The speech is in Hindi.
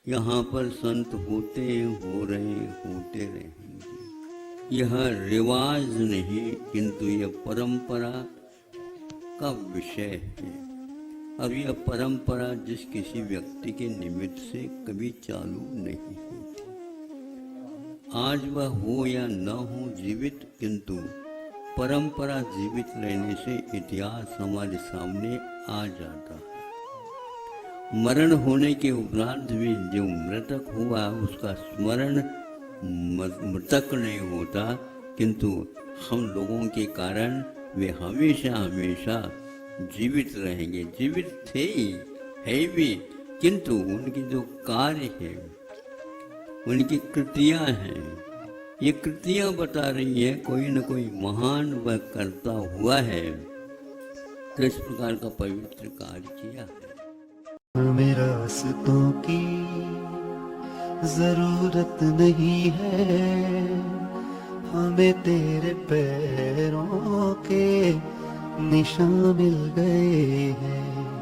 यहाँ पर संत होते हो रहे, होते रहेंगे। यह रिवाज नहीं किंतु यह परंपरा का विषय है। अब यह परंपरा जिस किसी व्यक्ति के निमित्त से कभी चालू नहीं होती। आज वह हो या न हो जीवित, किंतु परंपरा जीवित रहने से इतिहास हमारे सामने आ जाता है। मरण होने के उपरांत भी जो मृतक हुआ उसका स्मरण मृतक नहीं होता, किंतु हम लोगों के कारण वे हमेशा हमेशा जीवित रहेंगे। जीवित थे ही, है भी, किंतु उनकी जो कार्य है, उनकी कृतियां हैं, ये कृतियां बता रही है कोई न कोई महान वह करता हुआ है, तो इस प्रकार का पवित्र कार्य किया है। हमें रास्तों की जरूरत नहीं है, हमें तेरे पैरों के निशान मिल गए हैं।